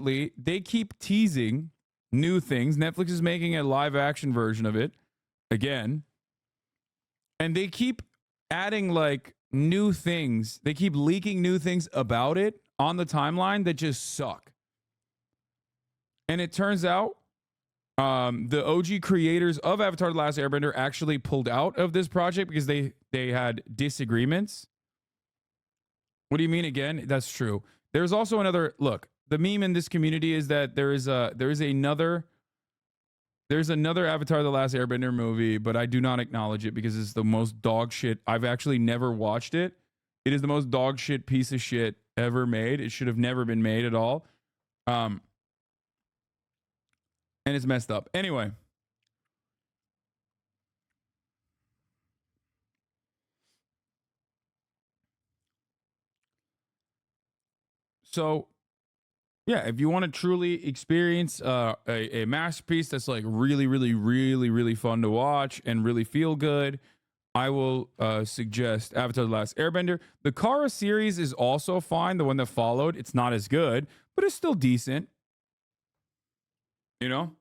apparently they keep teasing new things. Netflix is making a live action version of it again. And they keep adding like new things. They keep leaking new things about it on the timeline that just suck. And it turns out the OG creators of Avatar: The Last Airbender actually pulled out of this project because they had disagreements. What do you mean again? That's true. There's also another look. The meme in this community is that there's another Avatar: The Last Airbender movie, but I do not acknowledge it because it's the most dog shit. I've actually never watched it. It is the most dog shit piece of shit ever made. It should have never been made at all. And it's messed up. Anyway. So, yeah, if you want to truly experience a masterpiece that's like really, really, really, really fun to watch and really feel good, I will suggest Avatar: The Last Airbender. The Korra series is also fine. The one that followed, it's not as good, but it's still decent. You know?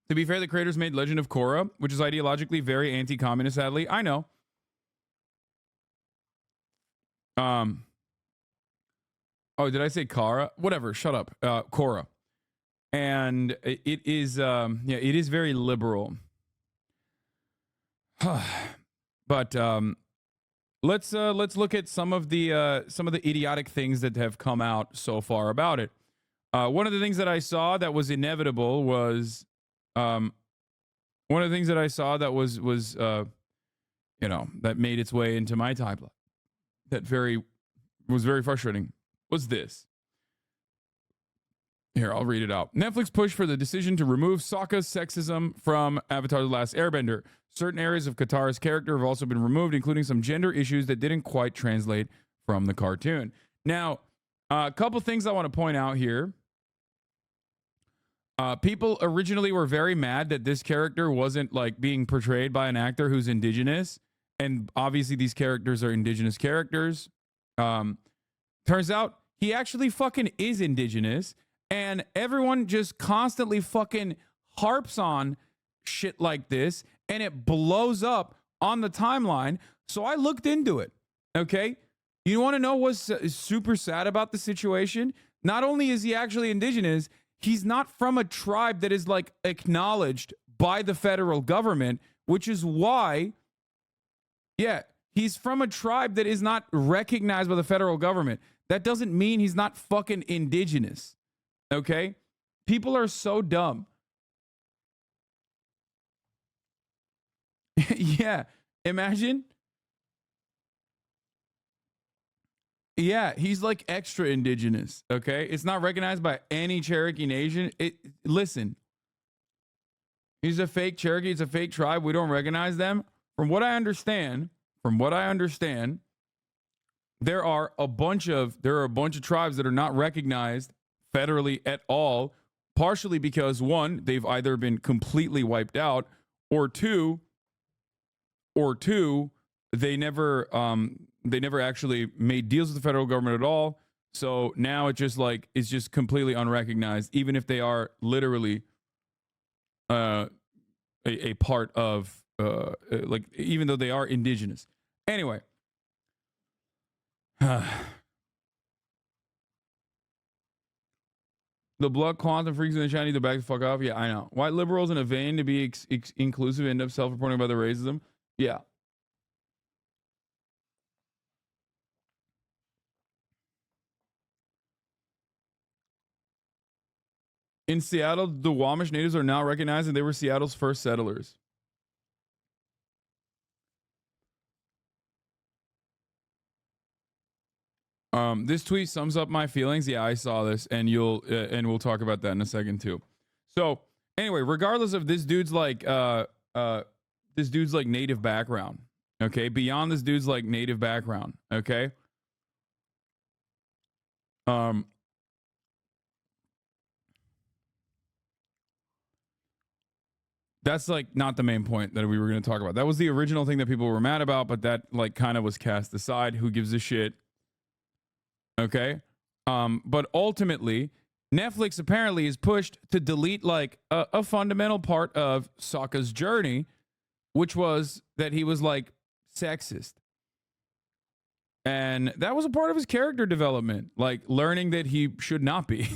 To be fair, the creators made Legend of Korra, which is ideologically very anti-communist, sadly. I know. Oh, did I say Kara? Whatever, shut up. Korra. And it is it is very liberal. But let's look at some of the idiotic things that have come out so far about it. One of the things that I saw that was inevitable was that made its way into my timeline that was very frustrating was this. Here, I'll read it out. Netflix pushed for the decision to remove Sokka's sexism from Avatar: The Last Airbender. Certain areas of Katara's character have also been removed, including some gender issues that didn't quite translate from the cartoon. Now, a couple things I want to point out here. People originally were very mad that this character wasn't like being portrayed by an actor who's indigenous. And obviously these characters are indigenous characters. Turns out he actually fucking is indigenous. And everyone just constantly fucking harps on shit like this. And it blows up on the timeline. So I looked into it. Okay. You want to know what's super sad about the situation? Not only is he actually indigenous, he's not from a tribe that is like acknowledged by the federal government, which is why, he's from a tribe that is not recognized by the federal government. That doesn't mean he's not fucking indigenous. Okay? People are so dumb. Yeah. Imagine. Yeah, he's like extra indigenous, okay? It's not recognized by any Cherokee nation. Listen, he's a fake Cherokee. It's a fake tribe. We don't recognize them. From what I understand, there are a bunch of tribes that are not recognized federally at all, partially because one, they've either been completely wiped out, or two, they never actually made deals with the federal government at all. So now it's just completely unrecognized, even if they are literally a part of even though they are indigenous. Anyway. The blood quantum freaks in the shiny to back the fuck off. Yeah, I know. White liberals in a vein to be inclusive end up self-reporting about their racism. Yeah. In Seattle, the Wamish natives are now recognized and they were Seattle's first settlers. This tweet sums up my feelings. Yeah, I saw this, and we'll talk about that in a second too. So anyway, regardless of this dude's native background, okay, beyond this dude's like native background, okay, that's like not the main point that we were going to talk about. That was the original thing that people were mad about, but that like kind of was cast aside. Who gives a shit? Okay. But ultimately, Netflix apparently is pushed to delete like a fundamental part of Sokka's journey, which was that he was like sexist. And that was a part of his character development, like learning that he should not be,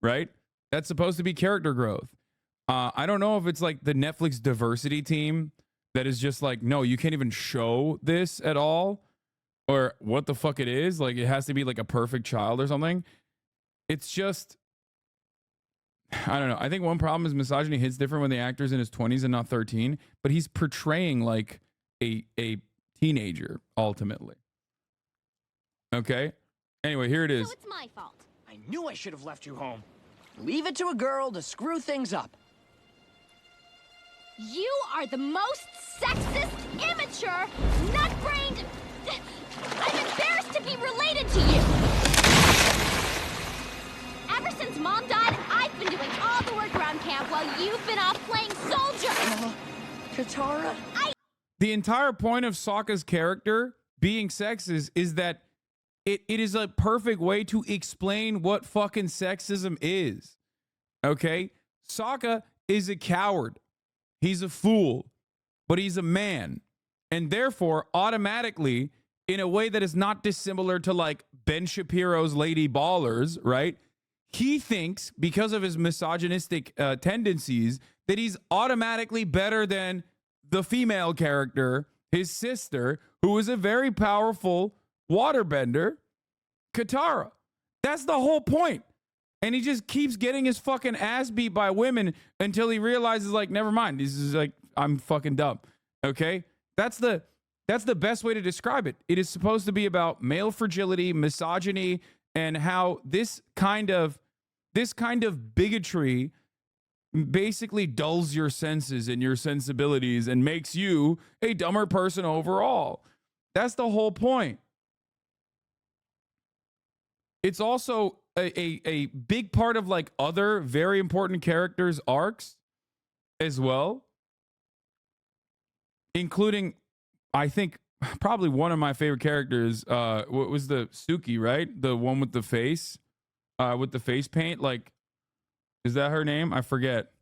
right? That's supposed to be character growth. I don't know if it's like the Netflix diversity team that is just like, no, you can't even show this at all, or what the fuck it is. Like, it has to be like a perfect child or something. It's just, I don't know. I think one problem is misogyny hits different when the actor's in his 20s and not 13, but he's portraying like a teenager ultimately. Okay. Anyway, here it is. So it's my fault. I knew I should have left you home. Leave it to a girl to screw things up. You are the most sexist, immature, nut-brained... I'm embarrassed to be related to you! Ever since Mom died, I've been doing all the work around camp while you've been off playing soldier! Katara? The entire point of Sokka's character being sexist is that it is a perfect way to explain what fucking sexism is. Okay? Sokka is a coward. He's a fool, but he's a man. And therefore, automatically, in a way that is not dissimilar to like Ben Shapiro's Lady Ballers, right? He thinks, because of his misogynistic tendencies, that he's automatically better than the female character, his sister, who is a very powerful waterbender, Katara. That's the whole point. And he just keeps getting his fucking ass beat by women until he realizes, like, never mind. This is like, I'm fucking dumb. Okay? That's the best way to describe it. It is supposed to be about male fragility, misogyny, and how this kind of bigotry basically dulls your senses and your sensibilities and makes you a dumber person overall. That's the whole point. It's also a big part of like other very important characters' arcs as well, including, I think, probably one of my favorite characters. What was the Suki, right? The one with the face paint. Like, is that her name? I forget.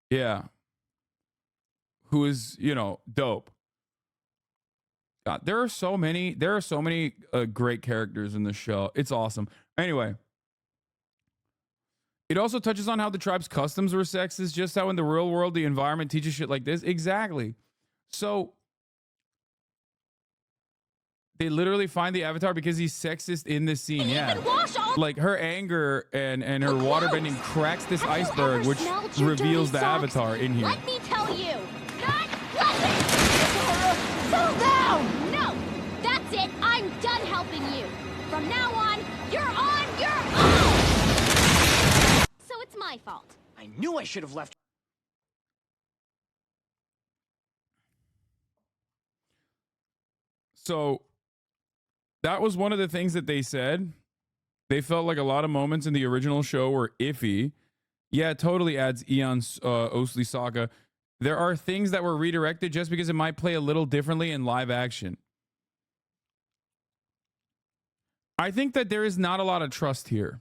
Yeah. Who is, dope. God, there are so many great characters in this show. It's awesome. Anyway, it also touches on how the tribe's customs were sexist, just how in the real world the environment teaches shit like this. Exactly. So they literally find the Avatar because he's sexist in this scene. Yeah. Like her anger and her waterbending cracks this iceberg, which reveals the Avatar in here. Let me tell you. Settle down! No! That's it! I'm done helping you! From now on, you're on your own! So it's my fault. I knew I should have left. So that was one of the things that they said. They felt like a lot of moments in the original show were iffy. Yeah, it totally adds Eon Osli Sokka. There are things that were redirected just because it might play a little differently in live action. I think that there is not a lot of trust here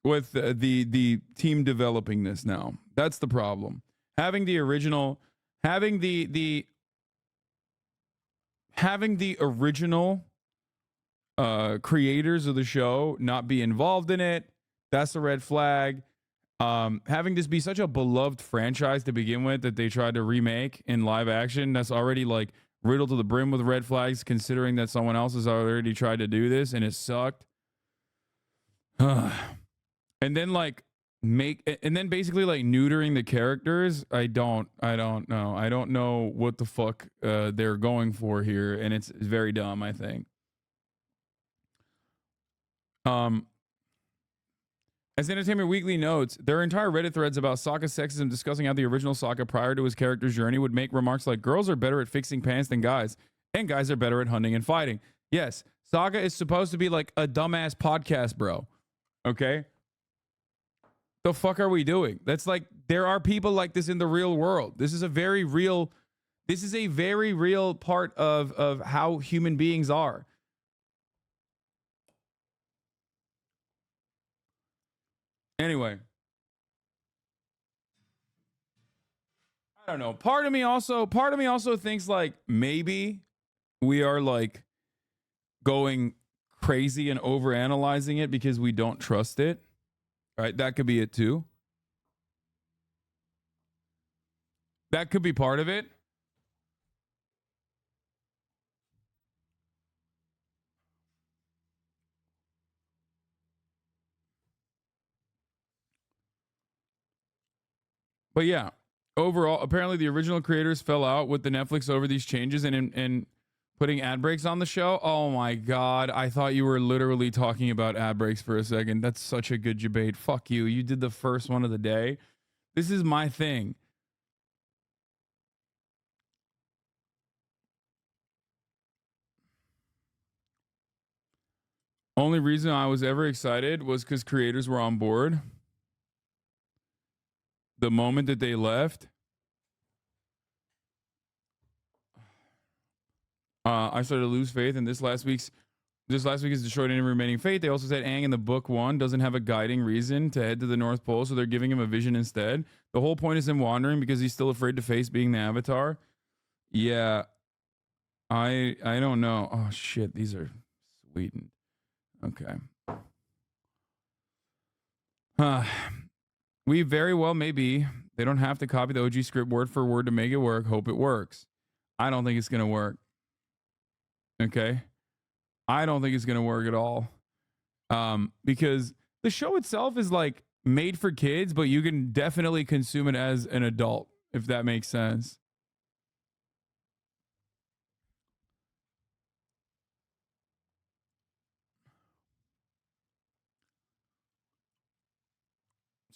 with the team developing this now. That's the problem. Having the original creators of the show not be involved in it, that's a red flag. Having this be such a beloved franchise to begin with that they tried to remake in live action, that's already like riddled to the brim with red flags, considering that someone else has already tried to do this and it sucked. And then basically like neutering the characters. I don't know. I don't know what the fuck they're going for here, and it's very dumb, I think. As Entertainment Weekly notes, there are entire Reddit threads about Sokka's sexism discussing how the original Sokka prior to his character's journey would make remarks like, girls are better at fixing pants than guys, and guys are better at hunting and fighting. Yes, Sokka is supposed to be like a dumbass podcast bro. Okay? The fuck are we doing? That's like, there are people like this in the real world. This is a very real part of how human beings are. Anyway, I don't know. Part of me also thinks like maybe we are like going crazy and overanalyzing it because we don't trust it. Right? That could be it too. That could be part of it. But yeah, overall, apparently the original creators fell out with the Netflix over these changes and putting ad breaks on the show. Oh my God. I thought you were literally talking about ad breaks for a second. That's such a good debate. Fuck you. You did the first one of the day. This is my thing. Only reason I was ever excited was because creators were on board. The moment that they left, I started to lose faith. And this last week is destroyed any remaining faith. They also said Aang in the book 1 doesn't have a guiding reason to head to the North Pole, so they're giving him a vision instead. The whole point is him wandering because he's still afraid to face being the Avatar. Yeah, I don't know. Oh shit, these are sweetened. Okay. We very well may be. They don't have to copy the OG script word for word to make it work. Hope it works. I don't think it's gonna work. Okay. I don't think it's gonna work at all. Because the show itself is like made for kids, but you can definitely consume it as an adult, if that makes sense.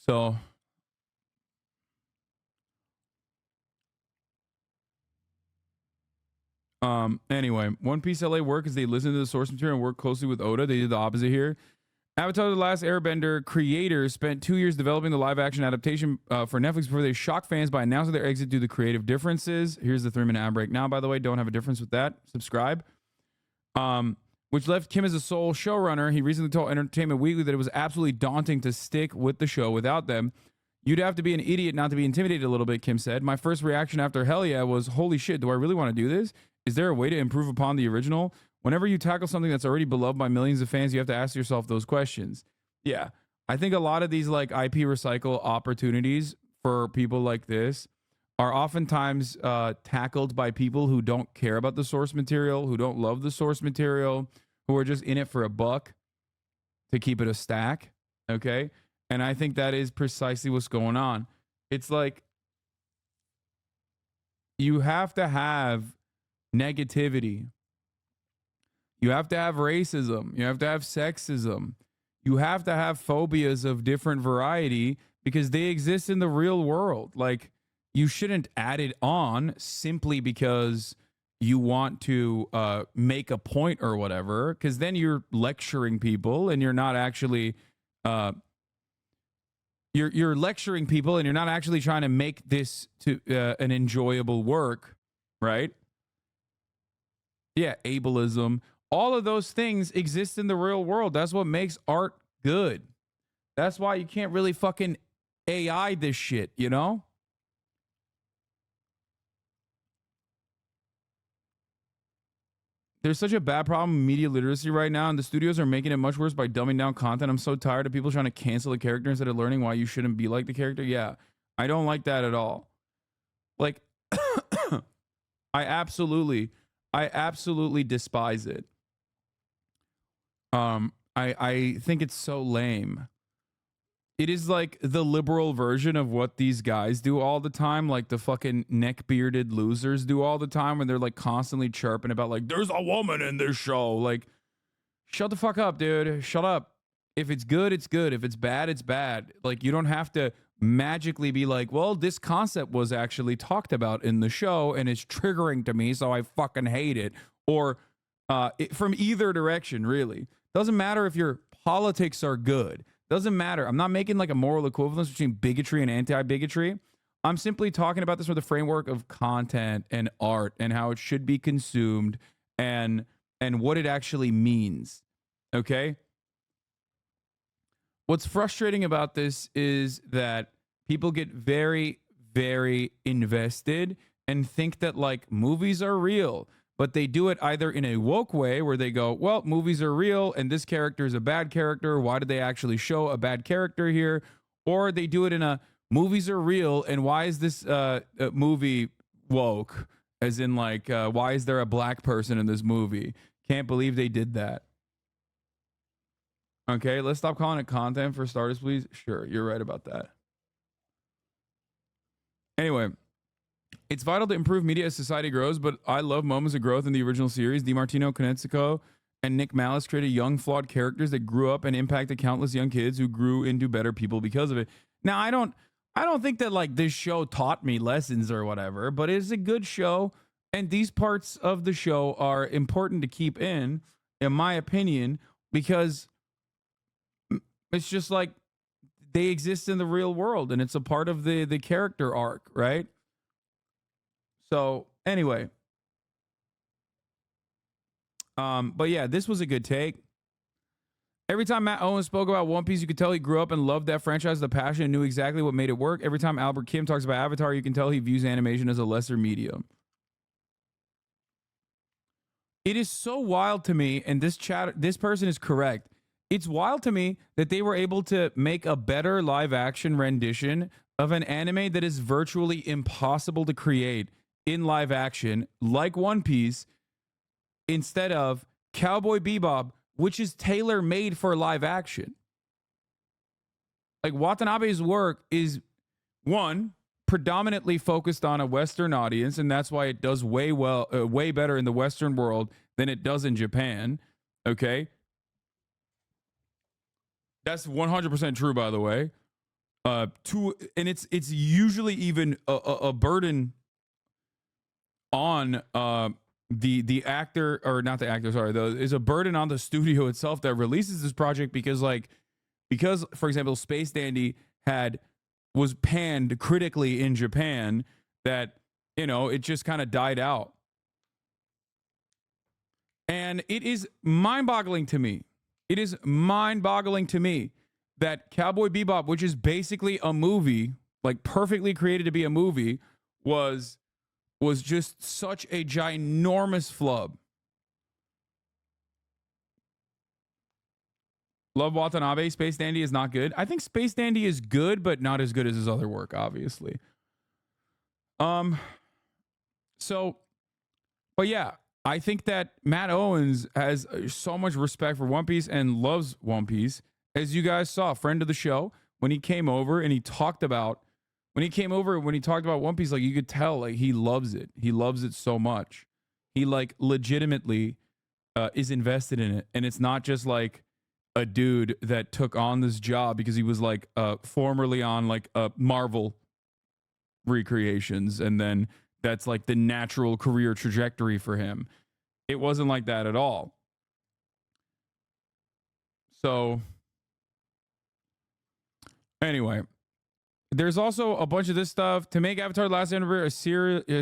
So anyway, One Piece LA work is they listen to the source material and work closely with Oda. They did the opposite here. Avatar: The Last Airbender creators spent 2 years developing the live action adaptation for Netflix before they shocked fans by announcing their exit due to creative differences. Here's the 3-minute ad break now, by the way. Don't have a difference with that. Subscribe. Which left Kim as a sole showrunner. He recently told Entertainment Weekly that it was absolutely daunting to stick with the show without them. You'd have to be an idiot not to be intimidated a little bit, Kim said. My first reaction after Hell Yeah was, holy shit, do I really want to do this? Is there a way to improve upon the original? Whenever you tackle something that's already beloved by millions of fans, you have to ask yourself those questions. Yeah, I think a lot of these like IP recycle opportunities for people like this are oftentimes tackled by people who don't care about the source material, who don't love the source material, who are just in it for a buck to keep it a stack. Okay. And I think that is precisely what's going on. It's like you have to have negativity. You have to have racism. You have to have sexism. You have to have phobias of different variety because they exist in the real world. Like, you shouldn't add it on simply because you want to make a point or whatever, because then you're lecturing people and you're not actually you're lecturing people and you're not actually trying to make this to an enjoyable work, right? Yeah, ableism. All of those things exist in the real world. That's what makes art good. That's why you can't really fucking AI this shit, you know? There's such a bad problem with media literacy right now, and the studios are making it much worse by dumbing down content. I'm so tired of people trying to cancel the character instead of learning why you shouldn't be like the character. Yeah, I don't like that at all. Like, I absolutely despise it. I think it's so lame. It is like the liberal version of what these guys do all the time, like the fucking neck-bearded losers do all the time, when they're like constantly chirping about like, there's a woman in this show. Like, shut the fuck up, dude. Shut up. If it's good, it's good. If it's bad, it's bad. Like, you don't have to magically be like, well, this concept was actually talked about in the show and it's triggering to me, so I fucking hate it. Or from either direction, really. Doesn't matter if your politics are good. Doesn't matter. I'm not making like a moral equivalence between bigotry and anti-bigotry. I'm simply talking about this from the framework of content and art and how it should be consumed and what it actually means. Okay? what's frustrating about this is that people get very, very invested and think that like movies are real, but they do it either in a woke way where they go, well, movies are real and this character is a bad character. Why did they actually show a bad character here? Or they do it in a movies are real and why is this movie woke? As in like, why is there a black person in this movie? Can't believe they did that. Okay, let's stop calling it content for starters, please. Sure, you're right about that. Anyway, it's vital to improve media as society grows, but I love moments of growth in the original series. DiMartino, Konietzko, and Nick Malice created young, flawed characters that grew up and impacted countless young kids who grew into better people because of it. Now, I don't think that like this show taught me lessons or whatever, but it's a good show, and these parts of the show are important to keep in my opinion, because it's just like they exist in the real world and it's a part of the character arc, right? So anyway, but yeah, this was a good take. Every time Matt Owens spoke about One Piece, you could tell he grew up and loved that franchise, the passion, and knew exactly what made it work. Every time Albert Kim talks about Avatar, you can tell he views animation as a lesser medium. It is so wild to me, and this person is correct. It's wild to me that they were able to make a better live action rendition of an anime that is virtually impossible to create in live action, like One Piece, instead of Cowboy Bebop, which is tailor made for live action. Like Watanabe's work is, one, predominantly focused on a Western audience, and that's why it does way better in the Western world than it does in Japan. Okay, that's 100% true, by the way. And it's usually even a burden on the actor, or not the actor, sorry, is a burden on the studio itself that releases this project, because for example, Space Dandy was panned critically in Japan, that, you know, it just kind of died out. And it is mind-boggling to me. It is mind-boggling to me that Cowboy Bebop, which is basically a movie, like perfectly created to be a movie, was just such a ginormous flub. Love Watanabe. Space Dandy is not good. I think Space Dandy is good, but not as good as his other work, obviously. So, but yeah, I think that Matt Owens has so much respect for One Piece and loves One Piece. As you guys saw, friend of the show, when he came over and he talked about One Piece, like you could tell, like he loves it. He loves it so much. He like legitimately is invested in it. And it's not just like a dude that took on this job because he was like formerly on like Marvel recreations, and then that's like the natural career trajectory for him. It wasn't like that at all. So anyway, there's also a bunch of this stuff. To make Avatar: The Last Airbender a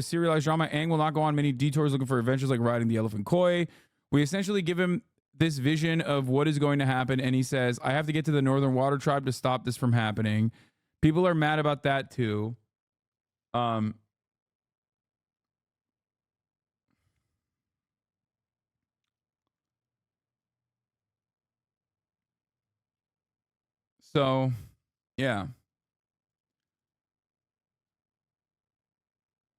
serialized drama, Aang will not go on many detours looking for adventures like riding the elephant koi. We essentially give him this vision of what is going to happen, and he says, I have to get to the Northern Water Tribe to stop this from happening. People are mad about that too. So, yeah.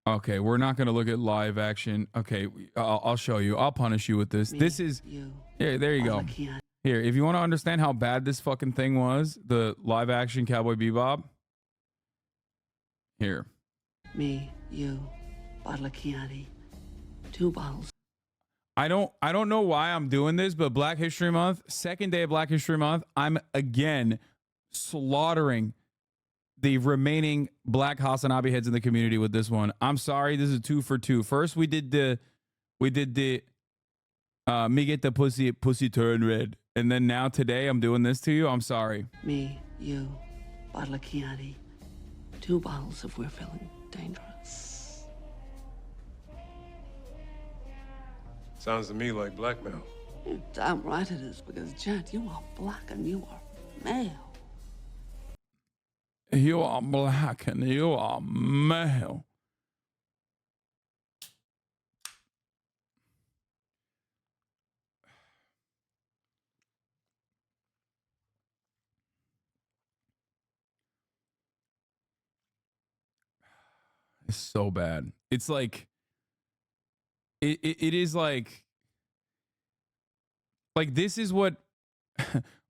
Okay, we're not going to look at live action. Okay, I'll show you. I'll punish you with this. This is... Here, there you go. Here, if you want to understand how bad this fucking thing was, the live action Cowboy Bebop. Here. Me, you, bottle of Chianti, 2 bottles. I don't know why I'm doing this, but Black History Month, second day of Black History Month, I'm again slaughtering the remaining Black Hasanabi heads in the community with this one. I'm sorry, this is 2 for 2. First, we did the me get the pussy turn red, and then now today I'm doing this to you. I'm sorry. Me, you, bottle of Chianti, 2 bottles if we're feeling dangerous. Sounds to me like blackmail. You're damn right it is, because, Jet, you are black and you are male. You are black and you are male. It's so bad. It's like it is like this is what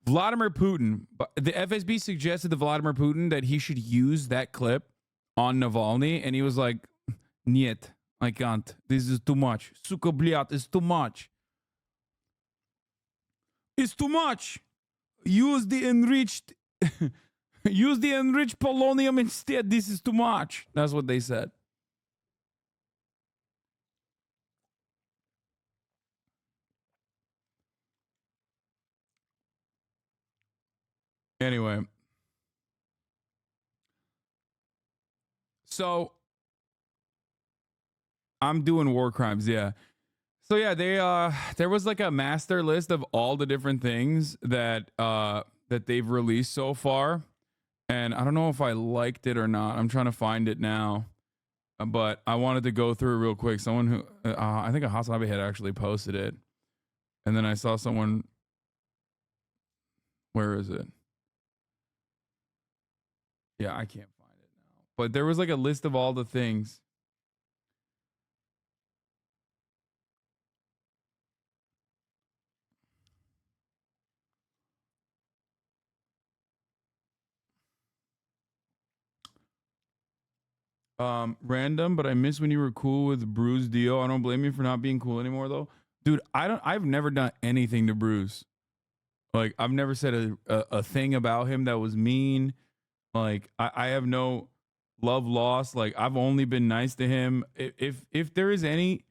Vladimir Putin, the FSB suggested to Vladimir Putin that he should use that clip on Navalny, and he was like, "Niet, I can't. This is too much. Suka bliat, it's too much. It's too much. Use the enriched, use the enriched polonium instead. This is too much." That's what they said. Anyway, so I'm doing war crimes, yeah. So yeah, they there was like a master list of all the different things that that they've released so far, and I don't know if I liked it or not. I'm trying to find it now, but I wanted to go through it real quick. Someone who I think a Hasanabi had actually posted it, and then I saw someone. Where is it? Yeah, I can't find it now. But there was like a list of all the things. Random, but I miss when you were cool with Bruce Dio. I don't blame you for not being cool anymore though. Dude, I've never done anything to Bruce. Like I've never said a thing about him that was mean. Like I have no love lost. Like I've only been nice to him. If there is any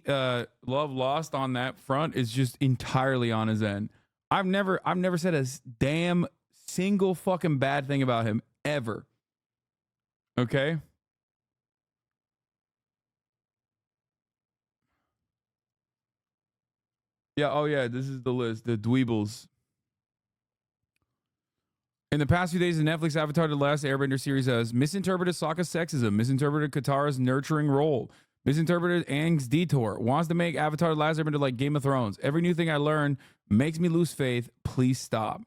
love lost on that front, it's just entirely on his end. I've never said a damn single fucking bad thing about him ever. Okay? Yeah, oh yeah, this is the list. The dweebles. In the past few days, the Netflix Avatar The Last Airbender series has misinterpreted Sokka's sexism, misinterpreted Katara's nurturing role, misinterpreted Aang's detour, wants to make Avatar The Last Airbender like Game of Thrones. Every new thing I learn makes me lose faith. Please stop.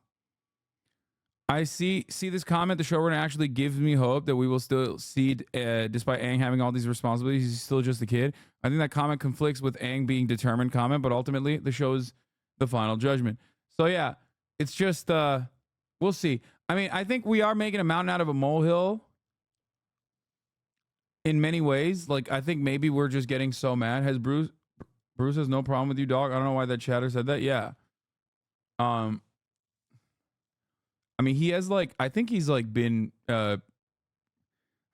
I see this comment. The showrunner actually gives me hope that we will still see, despite Aang having all these responsibilities, he's still just a kid. I think that comment conflicts with Aang being determined comment, but ultimately the show is the final judgment. So yeah, it's just we'll see. I mean, I think we are making a mountain out of a molehill in many ways. Like I think maybe we're just getting so mad. Bruce has no problem with you, dog? I don't know why that chatter said that. Yeah. I mean, he has like, I think he's like been, I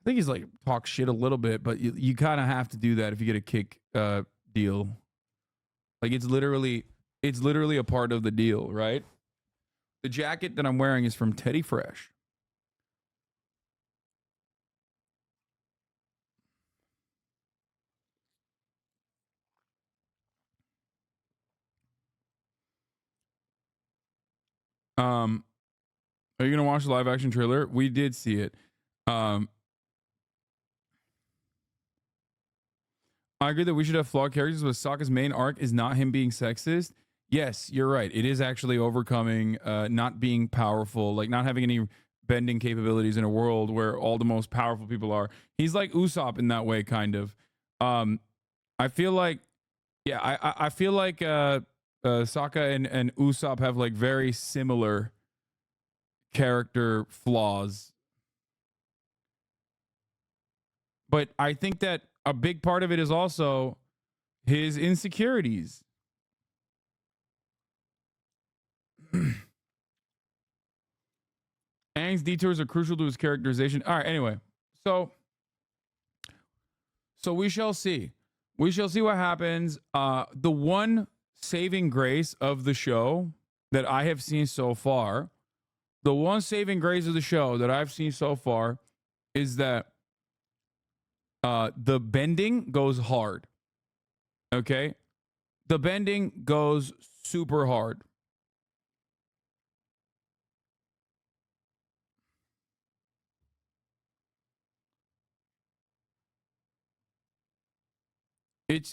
think he's like talked shit a little bit, but you kind of have to do that if you get a kick deal. Like it's literally a part of the deal, right? The jacket that I'm wearing is from Teddy Fresh. Are you gonna watch the live action trailer? We did see it. I agree that we should have flawed characters, but Sokka's main arc is not him being sexist. Yes, you're right. It is actually overcoming not being powerful, like not having any bending capabilities in a world where all the most powerful people are. He's like Usopp in that way, kind of. I feel like, yeah, I feel like Sokka and Usopp have like very similar character flaws. But I think that a big part of it is also his insecurities. Aang's detours are crucial to his characterization. All right, anyway. So we shall see. We shall see what happens. The one saving grace of the show that I have seen so far, is that the bending goes hard. Okay? The bending goes super hard.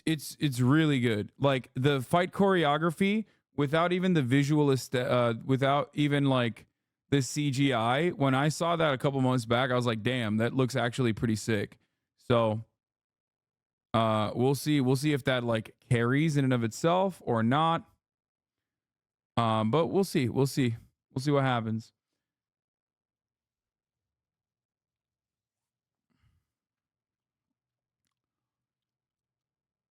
It's really good. Like the fight choreography without even the without even like the CGI. When I saw that a couple months back, I was like, damn, that looks actually pretty sick. So we'll see if that like carries in and of itself or not. But we'll see what happens.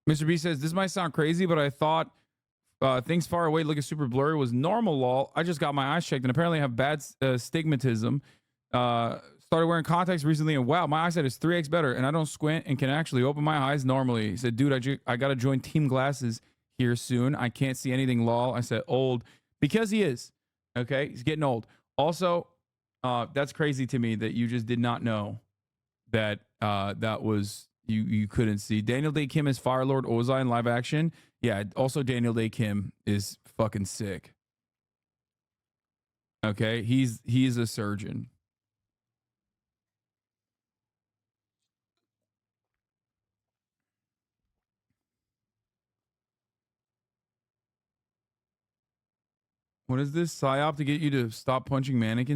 Mr. B says this might sound crazy, but I thought things far away looking super blurry was normal. Lol. I just got my eyes checked and apparently have bad stigmatism. Started wearing contacts recently and wow, my eyesight is 3x better and I don't squint and can actually open my eyes normally. He said, dude, I gotta join Team Glasses here soon. I can't see anything. Lol. I said, old, because he is. Okay, he's getting old. Also, that's crazy to me that you just did not know that that was you couldn't see. Daniel Day Kim is Firelord Ozai in live action. Yeah, also Daniel Day Kim is fucking sick. Okay, he's a surgeon. What is this psyop to get you to stop punching mannequins?